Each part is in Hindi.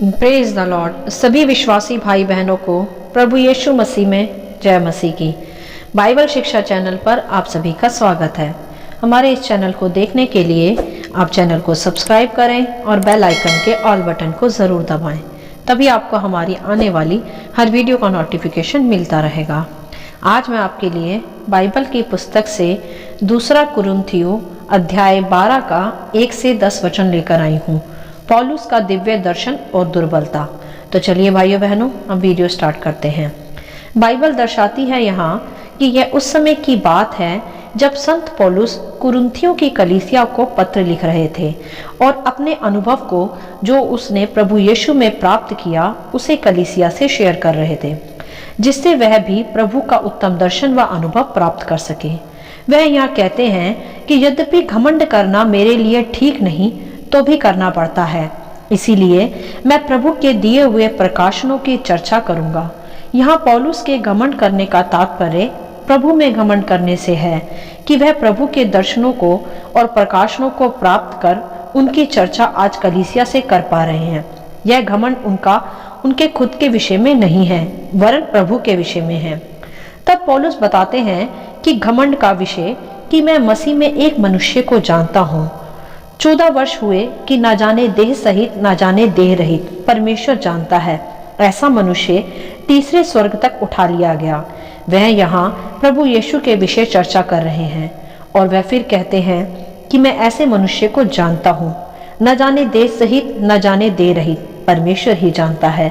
Praise the Lord. सभी विश्वासी भाई बहनों को प्रभु यीशु मसीह में जय मसीह की। बाइबल शिक्षा चैनल पर आप सभी का स्वागत है। हमारे इस चैनल को देखने के लिए आप चैनल को सब्सक्राइब करें और बेल आइकन के ऑल बटन को ज़रूर दबाएं, तभी आपको हमारी आने वाली हर वीडियो का नोटिफिकेशन मिलता रहेगा। आज मैं आपके लिए बाइबल की पुस्तक से दूसरा कुरिन्थियों अध्याय 12 का 1 से 10 वचन लेकर आई हूँ। पौलुस का दिव्य दर्शन और दुर्बलता। तो चलिए भाइयों बहनों, हम वीडियो स्टार्ट करते हैं। बाइबल दर्शाती है यहाँ कि यह उस समय की बात है जब संत पौलुस कुरिन्थियों की कलीसिया को पत्र लिख रहे थे और अपने अनुभव को जो उसने प्रभु यीशु में प्राप्त किया उसे कलीसिया से शेयर कर रहे थे, जिससे वह भी प्रभु का उत्तम दर्शन व अनुभव प्राप्त कर सके। वह यहाँ कहते हैं कि यद्यपि घमंड करना मेरे लिए ठीक नहीं तो भी करना पड़ता है, इसीलिए मैं प्रभु के दिए हुए प्रकाशनों की चर्चा करूंगा। यहाँ पौलुस के घमंड करने का तात्पर्य प्रभु में घमंड करने से है कि वह प्रभु के दर्शनों को और प्रकाशनों को प्राप्त कर उनकी चर्चा आज कलीसिया से कर पा रहे हैं। यह घमंड उनके खुद के विषय में नहीं है, वरन प्रभु के विषय में है। तब पौलुस बताते हैं कि घमंड का विषय कि मैं मसीह में एक मनुष्य को जानता हूँ। 14 वर्ष हुए कि ना जाने देह सहित ना जाने देह रहित परमेश्वर जानता है, ऐसा मनुष्य तीसरे स्वर्ग तक उठा लिया गया। वह यहाँ प्रभु यीशु के विषय चर्चा कर रहे हैं और वह फिर कहते हैं कि मैं ऐसे मनुष्य को जानता हूँ। न जाने देह सहित न जाने देह रहित परमेश्वर ही जानता है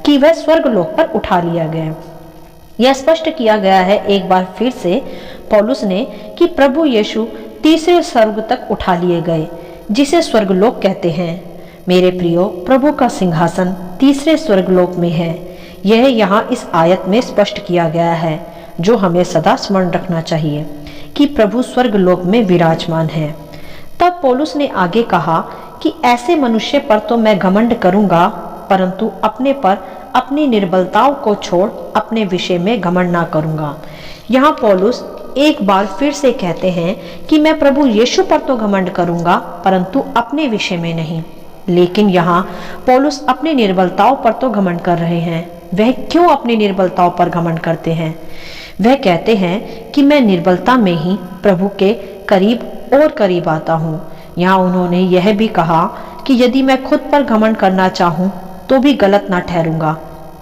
कि वह स्वर्ग लोक पर उठा लिया गया। यह स्पष्ट किया गया है एक बार फिर से पौलुस ने कि प्रभु यीशु तीसरे स्वर्ग तक उठा लिए गए, जिसे स्वर्गलोक कहते हैं। मेरे प्रियो, प्रभु का सिंहासन तीसरे स्वर्गलोक में है। यह यहाँ इस आयत में स्पष्ट किया गया है, जो हमें सदा स्मरण रखना चाहिए कि प्रभु स्वर्गलोक में विराजमान है। तब पौलुस ने आगे कहा कि ऐसे मनुष्य पर तो मैं घमंड करूंगा, परंतु अपने पर अपनी निर्बलताओं को छोड़ अपने विषय में घमंड ना करूंगा। यहाँ पौलुस एक बार फिर से कहते हैं कि मैं प्रभु यीशु पर तो घमंड करूंगा, परंतु अपने विषय में नहीं। लेकिन यहाँ पौलुस अपनी निर्बलताओं पर तो घमंड कर रहे हैं। वह क्यों अपनी निर्बलताओं पर घमंड करते हैं? वह कहते हैं कि मैं निर्बलता में ही प्रभु के करीब और करीब आता हूँ। यहाँ उन्होंने यह भी कहा कि यदि मैं खुद पर घमंड करना चाहूँ तो भी गलत ना ठहरूंगा,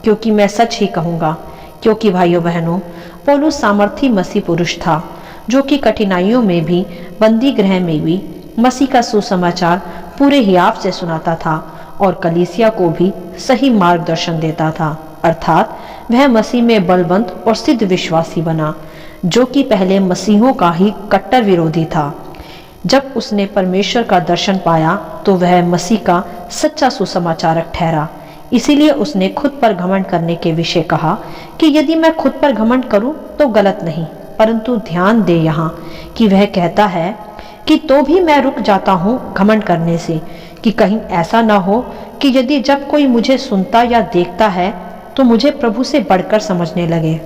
क्योंकि मैं सच ही कहूँगा। क्योंकि भाइयों बहनों, पौलुस सामर्थी मसीह पुरुष था, जो कि कठिनाइयों में भी, बंदी गृह में भी मसीह का सुसमाचार पूरे हियाव से सुनाता था और कलीसिया को भी सही मार्गदर्शन देता था। अर्थात वह मसीह में बलवंत और सिद्ध विश्वासी बना, जो कि पहले मसीहों का ही कट्टर विरोधी था। जब उसने परमेश्वर का दर्शन पाया तो वह मसीह का सच्चा सुसमाचारक ठहरा। इसीलिए उसने खुद पर घमंड करने के विषय कहा कि यदि मैं खुद पर घमंड करूं तो गलत नहीं, परंतु ध्यान दे यहाँ कि वह कहता है कि तो भी मैं रुक जाता हूँ घमंड करने से, कि कहीं ऐसा ना हो कि यदि जब कोई मुझे सुनता या देखता है तो मुझे प्रभु से बढ़कर समझने लगे।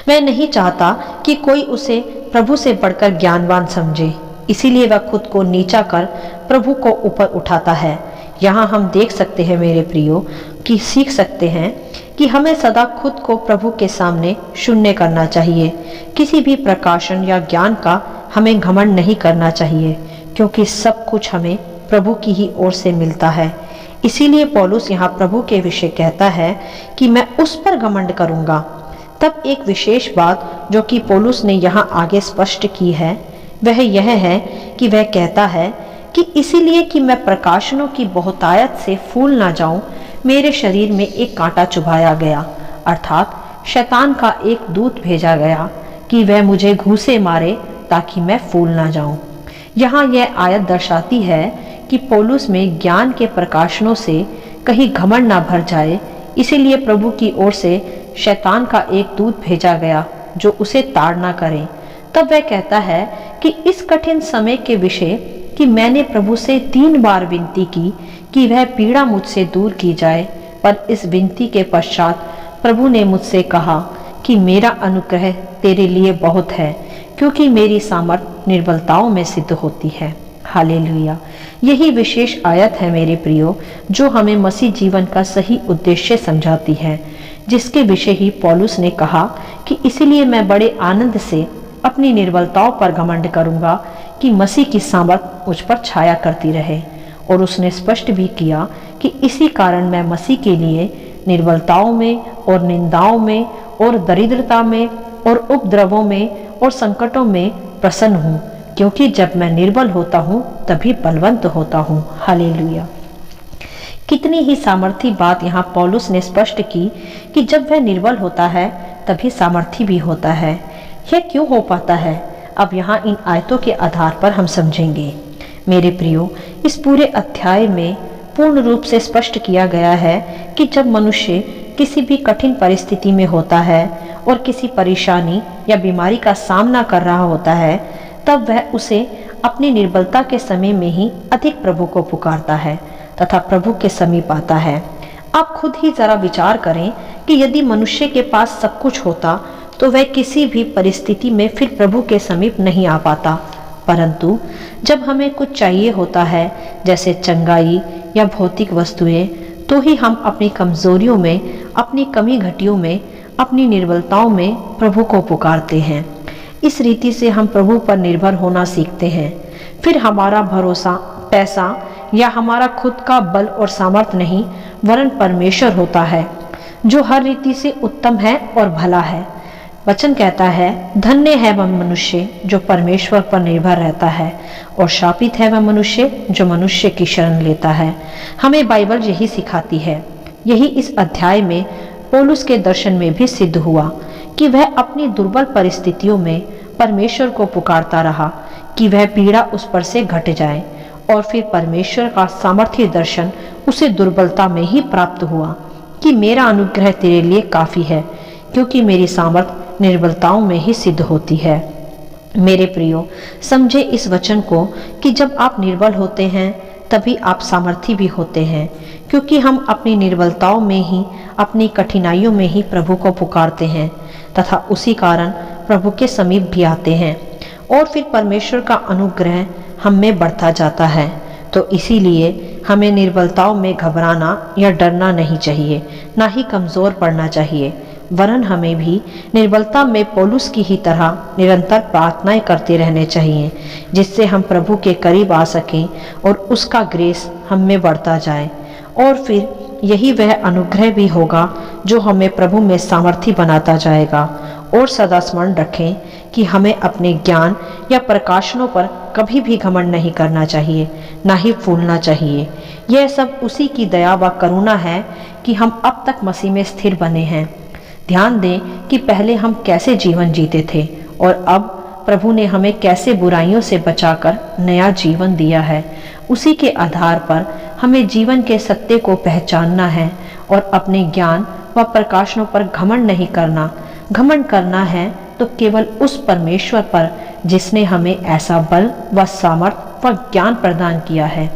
मैं नहीं चाहता कि कोई उसे प्रभु से बढ़कर ज्ञानवान समझे, इसीलिए वह खुद को नीचा कर प्रभु को ऊपर उठाता है। यहाँ हम देख सकते हैं मेरे प्रियो कि सीख सकते हैं कि हमें सदा खुद को प्रभु के सामने शून्य करना चाहिए। किसी भी प्रकाशन या ज्ञान का हमें घमंड नहीं करना चाहिए, क्योंकि सब कुछ हमें प्रभु की ही ओर से मिलता है। इसीलिए पौलुस यहाँ प्रभु के विषय कहता है कि मैं उस पर घमंड करूँगा। तब एक विशेष बात जो कि पौलुस ने यहाँ आगे स्पष्ट की है, वह यह है कि वह कहता है कि इसीलिए कि मैं प्रकाशनों की बहुतायत से फूल ना जाऊं, मेरे शरीर में एक कांटा चुभाया गया, अर्थात शैतान का एक दूत भेजा गया कि वह मुझे घूंसे मारे ताकि मैं फूल ना जाऊं। यहाँ यह आयत दर्शाती है कि पौलुस में ज्ञान के प्रकाशनों से कहीं घमंड ना भर जाए, इसीलिए प्रभु की ओर से शैतान का एक दूत भेजा गया जो उसे ताड़ ना करे। तब वह कहता है कि इस कठिन समय के विषय कि मैंने प्रभु से 3 बार विनती की कि वह पीड़ा मुझसे दूर की जाए, पर इस विनती के पश्चात प्रभु ने मुझसे कहा कि मेरा अनुग्रह तेरे लिए बहुत है, क्योंकि मेरी सामर्थ निर्बलताओं में सिद्ध होती है। हालेलुया। यही विशेष आयत है मेरे प्रियो, जो हमें मसीह जीवन का सही उद्देश्य समझाती है, जिसके विषय ही पौलुस ने कहा कि इसीलिए मैं बड़े आनंद से अपनी निर्बलताओं पर घमंड करूंगा कि मसीह की सामर्थ मुझ पर छाया करती रहे। और उसने स्पष्ट भी किया कि इसी कारण मैं मसीह के लिए निर्बलताओं में और निंदाओं में और दरिद्रता में और उपद्रवों में और संकटों में प्रसन्न हूँ, क्योंकि जब मैं निर्बल होता हूँ तभी बलवंत होता हूँ। हालेलुया। कितनी ही सामर्थी बात यहाँ पौलुस ने स्पष्ट की कि जब वह निर्बल होता है तभी सामर्थी भी होता है। यह क्यों हो पाता है, अब यहाँ इन आयतों के आधार पर हम समझेंगे। मेरे प्रियो, इस पूरे अध्याय में पूर्ण रूप से स्पष्ट किया गया है कि जब मनुष्य किसी भी कठिन परिस्थिति में होता है और किसी परेशानी या बीमारी का सामना कर रहा होता है, तब वह उसे अपनी निर्बलता के समय में ही अधिक प्रभु को पुकारता है तथा प्रभु के समीप आता है। आप खुद ही जरा विचार करें कि यदि मनुष्य के पास सब कुछ होता तो वह किसी भी परिस्थिति में फिर प्रभु के समीप नहीं आ पाता, परंतु जब हमें कुछ चाहिए होता है, जैसे चंगाई या भौतिक वस्तुएं, तो ही हम अपनी कमजोरियों में, अपनी कमी घटियों में, अपनी निर्बलताओं में प्रभु को पुकारते हैं। इस रीति से हम प्रभु पर निर्भर होना सीखते हैं। फिर हमारा भरोसा पैसा या हमारा खुद का बल और सामर्थ्य नहीं, वरन परमेश्वर होता है, जो हर रीति से उत्तम है और भला है। वचन कहता है, धन्य है वह मनुष्य जो परमेश्वर पर निर्भर रहता है, और शापित है वह मनुष्य जो मनुष्य की शरण लेता है। हमें बाइबल यही सिखाती है। यही इस अध्याय में पौलुस के दर्शन में भी सिद्ध हुआ कि वह अपनी दुर्बल परिस्थितियों में परमेश्वर को पुकारता रहा कि वह पीड़ा उस पर से घट जाए, और फिर परमेश्वर का सामर्थ्य दर्शन उसे दुर्बलता में ही प्राप्त हुआ कि मेरा अनुग्रह तेरे लिए काफी है, क्योंकि मेरी सामर्थ निर्बलताओं में ही सिद्ध होती है। मेरे प्रियो, समझे इस वचन को कि जब आप निर्बल होते हैं तभी आप सामर्थी भी होते हैं, क्योंकि हम अपनी निर्बलताओं में ही, अपनी कठिनाइयों में ही प्रभु को पुकारते हैं तथा उसी कारण प्रभु के समीप भी आते हैं, और फिर परमेश्वर का अनुग्रह हम में बढ़ता जाता है। तो इसीलिए हमें निर्बलताओं में घबराना या डरना नहीं चाहिए, ना ही कमजोर पड़ना चाहिए, वरन हमें भी निर्बलता में पौलुस की ही तरह निरंतर प्रार्थनाएं करते रहने चाहिए, जिससे हम प्रभु के करीब आ सकें और उसका ग्रेस हम में बढ़ता जाए। और फिर यही वह अनुग्रह भी होगा जो हमें प्रभु में सामर्थी बनाता जाएगा। और सदा स्मरण रखें कि हमें अपने ज्ञान या प्रकाशनों पर कभी भी घमंड नहीं करना चाहिए, ना ही फूलना चाहिए। यह सब उसी की दया व करुणा है कि हम अब तक मसीह में स्थिर बने हैं। ध्यान दें कि पहले हम कैसे जीवन जीते थे और अब प्रभु ने हमें कैसे बुराइयों से बचाकर नया जीवन दिया है। उसी के आधार पर हमें जीवन के सत्य को पहचानना है और अपने ज्ञान व प्रकाशनों पर घमंड नहीं करना। घमंड करना है तो केवल उस परमेश्वर पर जिसने हमें ऐसा बल व सामर्थ व ज्ञान प्रदान किया है।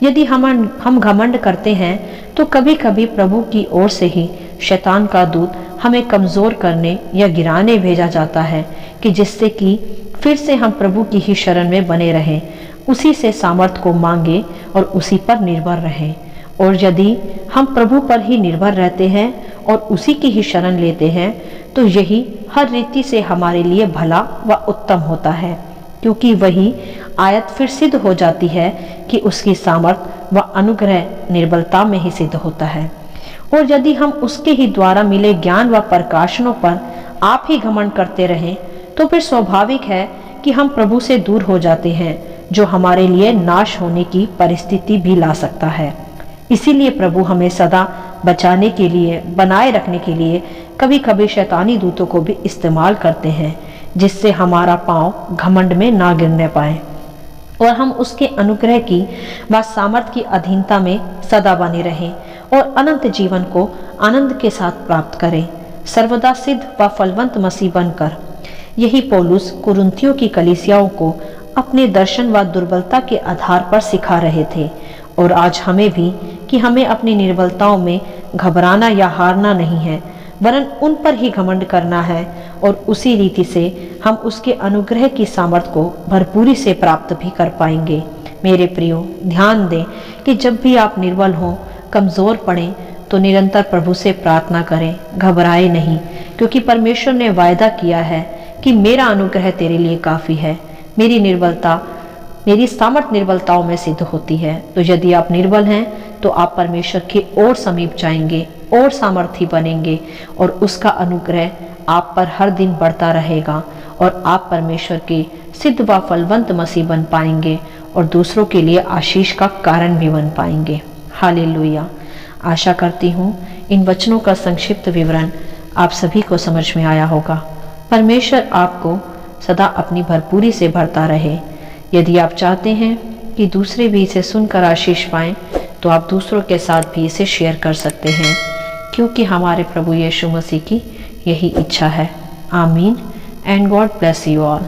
यदि हम घमंड करते हैं तो कभी कभी प्रभु की ओर से ही शैतान का दूत हमें कमजोर करने या गिराने भेजा जाता है, कि जिससे कि फिर से हम प्रभु की ही शरण में बने रहें, उसी से सामर्थ को मांगे और उसी पर निर्भर रहें। और यदि हम प्रभु पर ही निर्भर रहते हैं और उसी की ही शरण लेते हैं, तो यही हर रीति से हमारे लिए भला व उत्तम होता है, क्योंकि वही आयत फिर सिद्ध हो जाती है कि उसकी सामर्थ व अनुग्रह निर्बलता में ही सिद्ध होता है। और यदि हम उसके ही द्वारा मिले ज्ञान व प्रकाशनों पर आप ही घमंड करते रहें, तो फिर स्वाभाविक है कि हम प्रभु से दूर हो जाते हैं, जो हमारे लिए नाश होने की परिस्थिति भी ला सकता है। इसीलिए प्रभु हमें सदा बचाने के लिए, बनाए रखने के लिए कभी कभी शैतानी दूतों को भी इस्तेमाल करते हैं, जिससे हमारा पांव घमंड में ना गिरने पाए और हम उसके अनुग्रह की व सामर्थ की अधीनता में सदा बने रहें और अनंत जीवन को आनंद के साथ प्राप्त करें, सर्वदा सिद्ध व फलवंत मसीह बनकर। यही पौलुस कुरिन्थियों की कलीसियाओं को अपने दर्शन व दुर्बलता के आधार पर सिखा रहे थे, और आज हमें भी कि हमें अपनी निर्बलताओं में घबराना या हारना नहीं है, वरन उन पर ही घमंड करना है, और उसी रीति से हम उसके अनुग्रह की सामर्थ को भरपूरी से प्राप्त भी कर पाएंगे। मेरे प्रियो, ध्यान दें कि जब भी आप निर्बल हों, कमज़ोर पड़ें, तो निरंतर प्रभु से प्रार्थना करें, घबराए नहीं, क्योंकि परमेश्वर ने वायदा किया है कि मेरा अनुग्रह तेरे लिए काफ़ी है। मेरी सामर्थ निर्बलताओं में सिद्ध होती है। तो यदि आप निर्बल हैं तो आप परमेश्वर के और समीप जाएंगे और सामर्थी बनेंगे और उसका अनुग्रह आप पर हर दिन बढ़ता रहेगा और आप परमेश्वर के सिद्ध व फलवंत मसीह बन पाएंगे और दूसरों के लिए आशीष का कारण भी बन पाएंगे। हालेलुया। आशा करती हूँ इन वचनों का संक्षिप्त विवरण आप सभी को समझ में आया होगा। परमेश्वर आपको सदा अपनी भरपूरी से भरता रहे। यदि आप चाहते हैं कि दूसरे भी इसे सुनकर आशीष पाएं, तो आप दूसरों के साथ भी इसे शेयर कर सकते हैं, क्योंकि हमारे प्रभु यीशु मसीह की यही इच्छा है। आमीन and God bless you all.